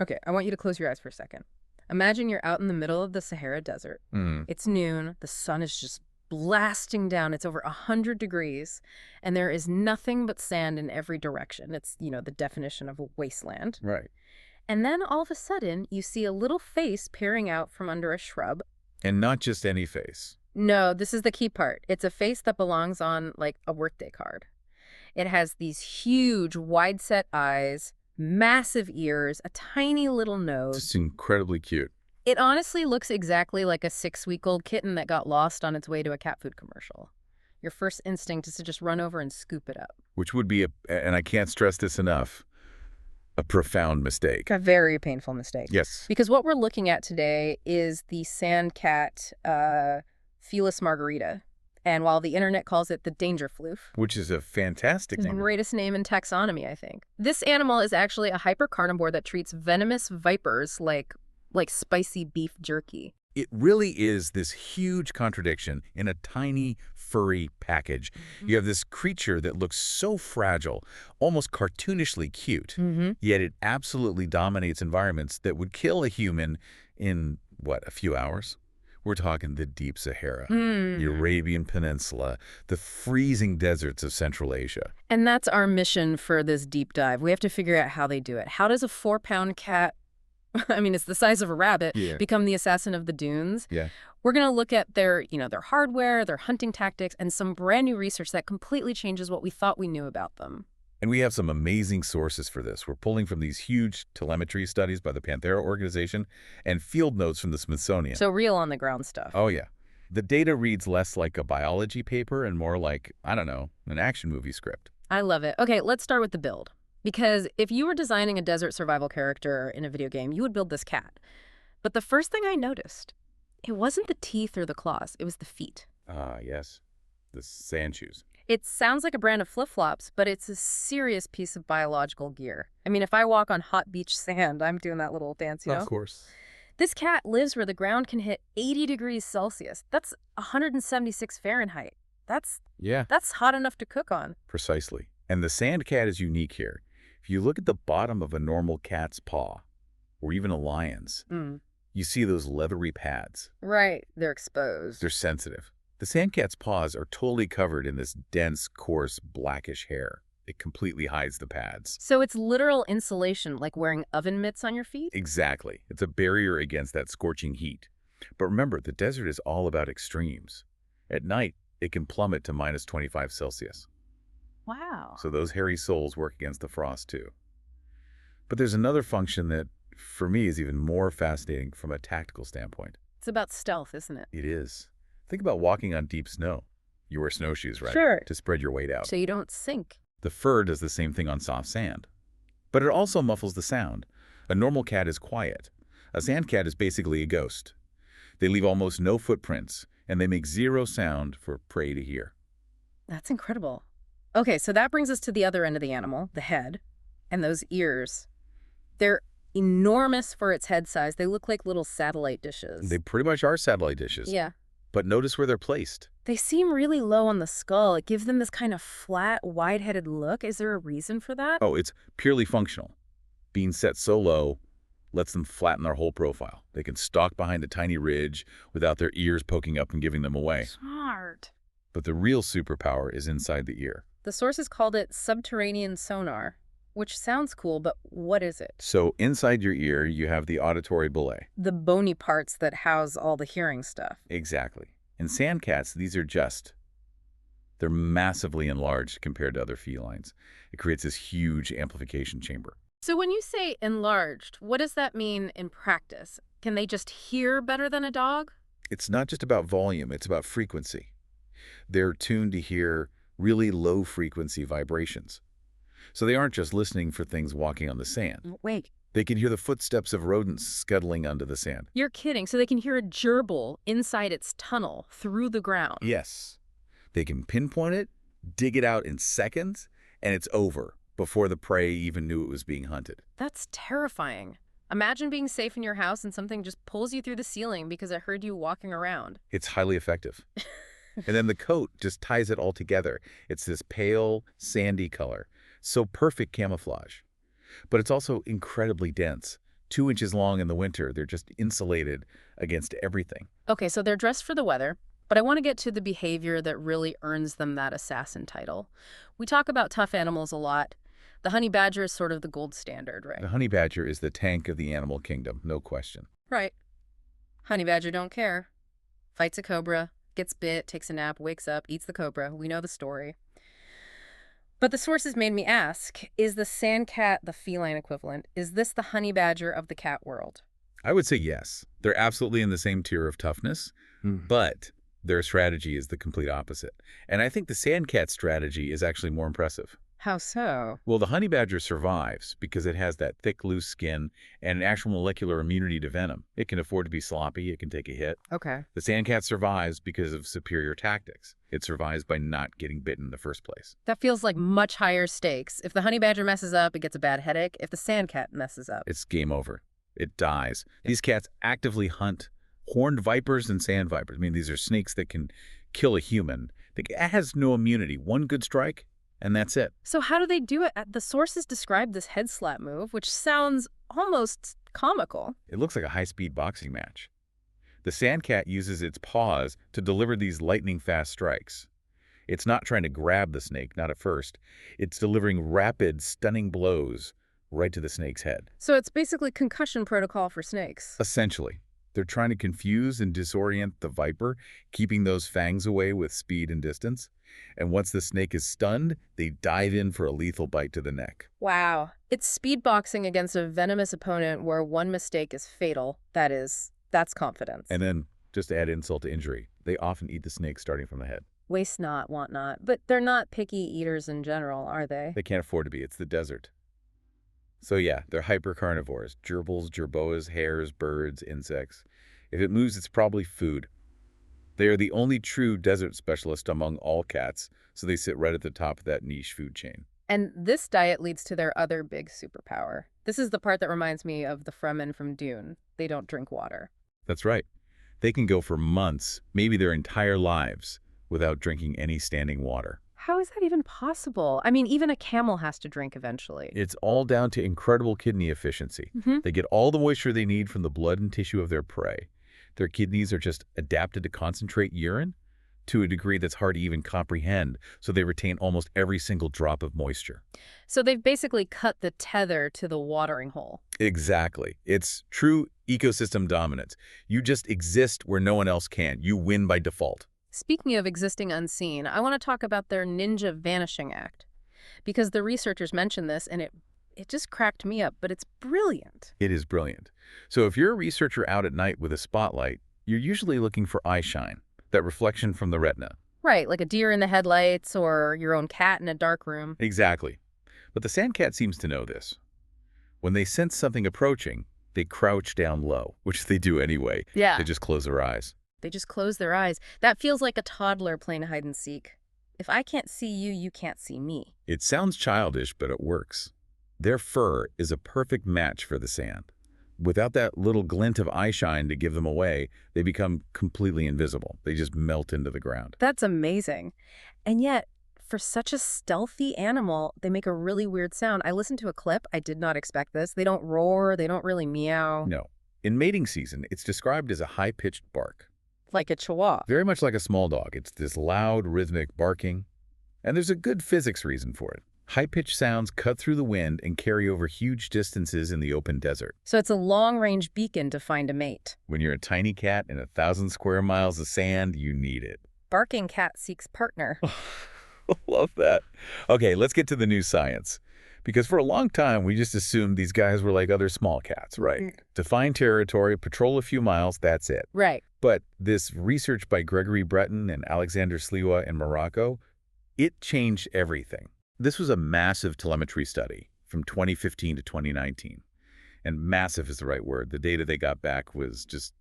Okay, I want you to close your eyes for a second. Imagine you're out in the middle of the Sahara Desert. Mm. It's noon, the sun is just blasting down, it's over 100 degrees, and there is nothing but sand in every direction. It's, the definition of a wasteland. Right. And then all of a sudden, you see a little face peering out from under a shrub. And not just any face. No, this is the key part. It's a face that belongs on, like, a birthday card. It has these huge, wide-set eyes, massive ears, a tiny little nose. Just incredibly cute. It honestly looks exactly like a 6-week-old kitten that got lost on its way to a cat food commercial. Your first instinct is to just run over and scoop it up. Which would be, and I can't stress this enough, a profound mistake. A very painful mistake. Yes. Because what we're looking at today is the sand cat Felis margarita. And while the internet calls it the danger floof, Which is a fantastic the name. greatest name in taxonomy, I think. This animal is actually a hypercarnivore that treats venomous vipers like spicy beef jerky. It really is this huge contradiction in a tiny, furry package. You have this creature that looks so fragile, almost cartoonishly cute, yet it absolutely dominates environments that would kill a human in, a few hours? We're talking the deep Sahara, the Arabian Peninsula, the freezing deserts of Central Asia. And that's our mission for this deep dive. We have to figure out how they do it. How does a 4-pound cat, I mean, it's the size of a rabbit, become the assassin of the dunes? Yeah. We're going to look at their hardware, their hunting tactics, and some brand new research that completely changes what we thought we knew about them. And we have some amazing sources for this. We're pulling from these huge telemetry studies by the Panthera organization and field notes from the Smithsonian. So real on-the-ground stuff. Oh, yeah. The data reads less like a biology paper and more like, I don't know, an action movie script. I love it. Okay, let's start with the build. Because if you were designing a desert survival character in a video game, you would build this cat. But the first thing I noticed, it wasn't the teeth or the claws, it was the feet. Ah, yes. The sand shoes. It sounds like a brand of flip-flops, but it's a serious piece of biological gear. I mean, if I walk on hot beach sand, I'm doing that little dance, Of course. This cat lives where the ground can hit 80 degrees Celsius. That's 176 Fahrenheit. That's hot enough to cook on. Precisely. And the sand cat is unique here. If you look at the bottom of a normal cat's paw, or even a lion's, you see those leathery pads. Right. They're exposed. They're sensitive. The sand cat's paws are totally covered in this dense, coarse, blackish hair. It completely hides the pads. So it's literal insulation, like wearing oven mitts on your feet? Exactly. It's a barrier against that scorching heat. But remember, the desert is all about extremes. At night, it can plummet to minus 25 Celsius. Wow. So those hairy soles work against the frost too. But there's another function that, for me, is even more fascinating from a tactical standpoint. It's about stealth, isn't it? It is. Think about walking on deep snow. You wear snowshoes, right? Sure. To spread your weight out. So you don't sink. The fur does the same thing on soft sand. But it also muffles the sound. A normal cat is quiet. A sand cat is basically a ghost. They leave almost no footprints, and they make zero sound for prey to hear. That's incredible. Okay, so that brings us to the other end of the animal, the head, and those ears. They're enormous for its head size. They look like little satellite dishes. They pretty much are satellite dishes. Yeah. But notice where they're placed. They seem really low on the skull. It gives them this kind of flat, wide-headed look. Is there a reason for that? Oh, it's purely functional. Being set so low lets them flatten their whole profile. They can stalk behind a tiny ridge without their ears poking up and giving them away. Smart. But the real superpower is inside the ear. The sources called it subterranean sonar, which sounds cool, but what is it? So inside your ear, you have the auditory bullae. The bony parts that house all the hearing stuff. Exactly. In sand cats, they're massively enlarged compared to other felines. It creates this huge amplification chamber. So when you say enlarged, what does that mean in practice? Can they just hear better than a dog? It's not just about volume, it's about frequency. They're tuned to hear really low-frequency vibrations. So they aren't just listening for things walking on the sand. Wait. They can hear the footsteps of rodents scuttling under the sand. You're kidding. So they can hear a gerbil inside its tunnel through the ground. Yes. They can pinpoint it, dig it out in seconds, and it's over before the prey even knew it was being hunted. That's terrifying. Imagine being safe in your house and something just pulls you through the ceiling because it heard you walking around. It's highly effective. And then the coat just ties it all together. It's this pale, sandy color. So perfect camouflage. But it's also incredibly dense, 2 inches long in the winter. They're just insulated against everything. Okay, so they're dressed for the weather, but I want to get to the behavior that really earns them that assassin title. We talk about tough animals a lot. The honey badger is sort of the gold standard, right? The honey badger is the tank of the animal kingdom, no question. Right. Honey badger don't care. Fights a cobra, gets bit, takes a nap, wakes up, eats the cobra. We know the story. But the sources made me ask, is the sand cat the feline equivalent? Is this the honey badger of the cat world? I would say yes. They're absolutely in the same tier of toughness, but their strategy is the complete opposite. And I think the sand cat strategy is actually more impressive. How so? Well, the honey badger survives because it has that thick, loose skin and an actual molecular immunity to venom. It can afford to be sloppy. It can take a hit. Okay. The sand cat survives because of superior tactics. It survives by not getting bitten in the first place. That feels like much higher stakes. If the honey badger messes up, it gets a bad headache. If the sand cat messes up, It's game over. It dies. These cats actively hunt horned vipers and sand vipers. I mean, these are snakes that can kill a human. It has no immunity. One good strike, and that's it. So how do they do it? The sources describe this head slap move, which sounds almost comical. It looks like a high-speed boxing match. The sand cat uses its paws to deliver these lightning-fast strikes. It's not trying to grab the snake, not at first. It's delivering rapid, stunning blows right to the snake's head. So it's basically concussion protocol for snakes. Essentially, they're trying to confuse and disorient the viper, keeping those fangs away with speed and distance. And once the snake is stunned, they dive in for a lethal bite to the neck. Wow. It's speed boxing against a venomous opponent where one mistake is fatal. That's confidence. And then, just to add insult to injury, they often eat the snake starting from the head. Waste not, want not. But they're not picky eaters in general, are they? They can't afford to be. It's the desert. So yeah, they're hypercarnivores. Gerbils, jerboas, hares, birds, insects. If it moves, it's probably food. They are the only true desert specialist among all cats, so they sit right at the top of that niche food chain. And this diet leads to their other big superpower. This is the part that reminds me of the Fremen from Dune. They don't drink water. That's right. They can go for months, maybe their entire lives, without drinking any standing water. How is that even possible? I mean, even a camel has to drink eventually. It's all down to incredible kidney efficiency. They get all the moisture they need from the blood and tissue of their prey. Their kidneys are just adapted to concentrate urine to a degree that's hard to even comprehend, so they retain almost every single drop of moisture. So they've basically cut the tether to the watering hole. Exactly. It's true ecosystem dominance. You just exist where no one else can. You win by default. Speaking of existing unseen, I want to talk about their ninja vanishing act. Because the researchers mentioned this, and it just cracked me up, but it's brilliant. It is brilliant. So if you're a researcher out at night with a spotlight, you're usually looking for eye shine, that reflection from the retina. Right, like a deer in the headlights or your own cat in a dark room. Exactly. But the sand cat seems to know this. When they sense something approaching, they crouch down low, which they do anyway. Yeah. They just close their eyes. They just close their eyes. That feels like a toddler playing hide and seek. If I can't see you, you can't see me. It sounds childish, but it works. Their fur is a perfect match for the sand. Without that little glint of eye shine to give them away, they become completely invisible. They just melt into the ground. That's amazing. And yet, for such a stealthy animal, they make a really weird sound. I listened to a clip. I did not expect this. They don't roar. They don't really meow. No. In mating season, it's described as a high-pitched bark. Like a chihuahua. Very much like a small dog. It's this loud, rhythmic barking. And there's a good physics reason for it. High-pitched sounds cut through the wind and carry over huge distances in the open desert. So it's a long-range beacon to find a mate. When you're a tiny cat in 1,000 square miles of sand, you need it. Barking cat seeks partner. Love that. Okay, let's get to the new science. Because for a long time, we just assumed these guys were like other small cats, right? To find territory, patrol a few miles, that's it. Right. But this research by Gregory Breton and Alexander Sliwa in Morocco, it changed everything. This was a massive telemetry study from 2015 to 2019. And massive is the right word. The data they got back was just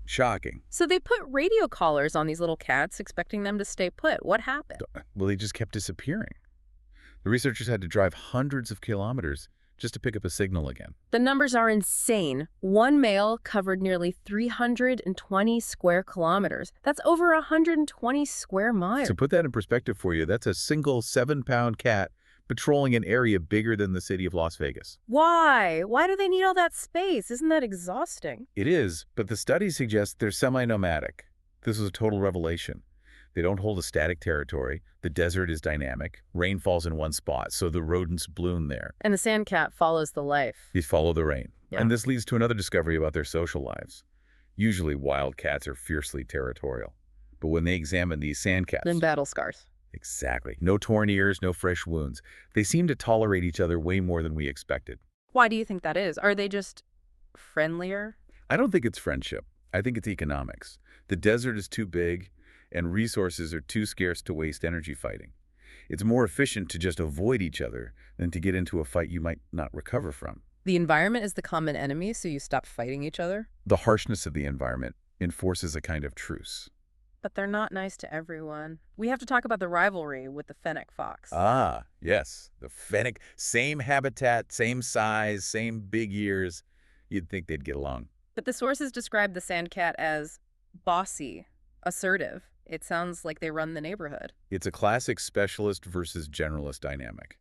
shocking. So they put radio collars on these little cats, expecting them to stay put. What happened? Well, they just kept disappearing. The researchers had to drive hundreds of kilometers just to pick up a signal again. The numbers are insane. One male covered nearly 320 square kilometers. That's over 120 square miles. To put that in perspective for you, that's a single 7-pound cat patrolling an area bigger than the city of Las Vegas. Why? Why do they need all that space? Isn't that exhausting? It is, but the studies suggest they're semi-nomadic. This was a total revelation. They don't hold a static territory. The desert is dynamic. Rain falls in one spot, so the rodents bloom there. And the sandcat follows the life. They follow the rain. Yeah. And this leads to another discovery about their social lives. Usually, wild cats are fiercely territorial. But when they examine these sandcats... Then battle scars. Exactly. No torn ears, no fresh wounds. They seem to tolerate each other way more than we expected. Why do you think that is? Are they just friendlier? I don't think it's friendship. I think it's economics. The desert is too big, and resources are too scarce to waste energy fighting. It's more efficient to just avoid each other than to get into a fight you might not recover from. The environment is the common enemy, so you stop fighting each other? The harshness of the environment enforces a kind of truce. But they're not nice to everyone. We have to talk about the rivalry with the fennec fox. Ah, yes. The fennec, same habitat, same size, same big ears. You'd think they'd get along. But the sources describe the sandcat as bossy, assertive. It sounds like they run the neighborhood. It's a classic specialist versus generalist dynamic.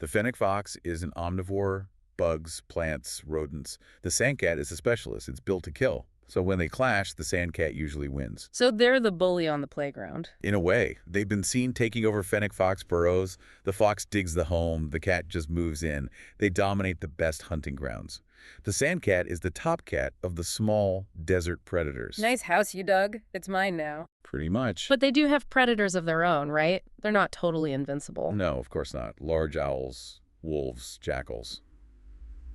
The fennec fox is an omnivore, bugs, plants, rodents. The sandcat is a specialist. It's built to kill. So when they clash, the sandcat usually wins. So they're the bully on the playground. In a way, they've been seen taking over fennec fox burrows. The fox digs the home. The cat just moves in. They dominate the best hunting grounds. The sandcat is the top cat of the small desert predators. Nice house you dug. It's mine now. Pretty much. But they do have predators of their own, right? They're not totally invincible. No, of course not. Large owls, wolves, jackals.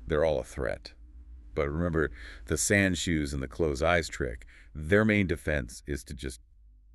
They're all a threat. But remember, the sand shoes and the close eyes trick, their main defense is to just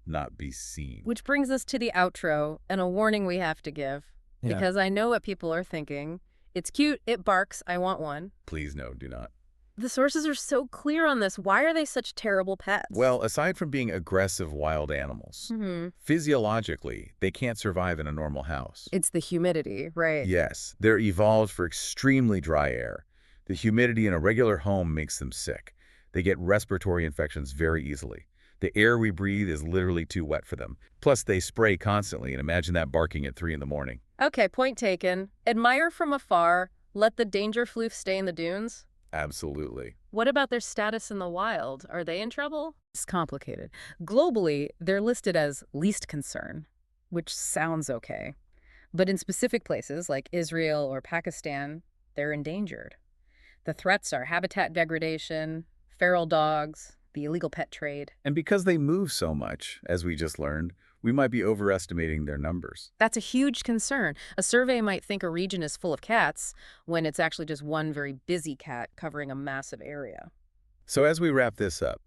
not be seen. Which brings us to the outro and a warning we have to give. Yeah. Because I know what people are thinking. It's cute, it barks, I want one. Please no, do not. The sources are so clear on this. Why are they such terrible pets? Well, aside from being aggressive wild animals, physiologically, they can't survive in a normal house. It's the humidity, right? Yes, they're evolved for extremely dry air. The humidity in a regular home makes them sick. They get respiratory infections very easily. The air we breathe is literally too wet for them. Plus, they spray constantly, and imagine that barking at 3 in the morning. Okay, point taken. Admire from afar. Let the danger floof stay in the dunes. Absolutely. What about their status in the wild? Are they in trouble? It's complicated. Globally, they're listed as least concern, which sounds okay. But in specific places like Israel or Pakistan, they're endangered. The threats are habitat degradation, feral dogs, the illegal pet trade. And because they move so much, as we just learned, we might be overestimating their numbers. That's a huge concern. A survey might think a region is full of cats when it's actually just one very busy cat covering a massive area. So as we wrap this up,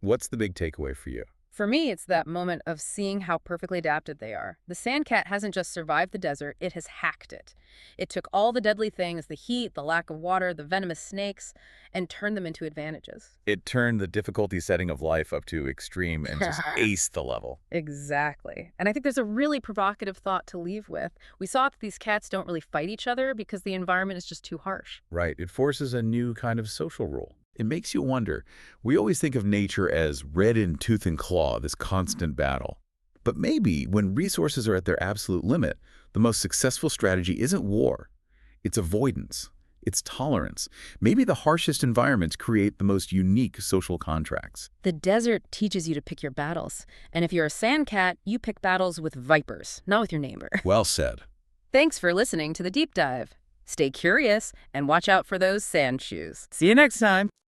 what's the big takeaway for you? For me, it's that moment of seeing how perfectly adapted they are. The sandcat hasn't just survived the desert, it has hacked it. It took all the deadly things, the heat, the lack of water, the venomous snakes, and turned them into advantages. It turned the difficulty setting of life up to extreme and just aced the level. Exactly. And I think there's a really provocative thought to leave with. We saw that these cats don't really fight each other because the environment is just too harsh. Right. It forces a new kind of social rule. It makes you wonder. We always think of nature as red in tooth and claw, this constant battle. But maybe when resources are at their absolute limit, the most successful strategy isn't war. It's avoidance. It's tolerance. Maybe the harshest environments create the most unique social contracts. The desert teaches you to pick your battles. And if you're a sandcat, you pick battles with vipers, not with your neighbor. Well said. Thanks for listening to The Deep Dive. Stay curious and watch out for those sand shoes. See you next time.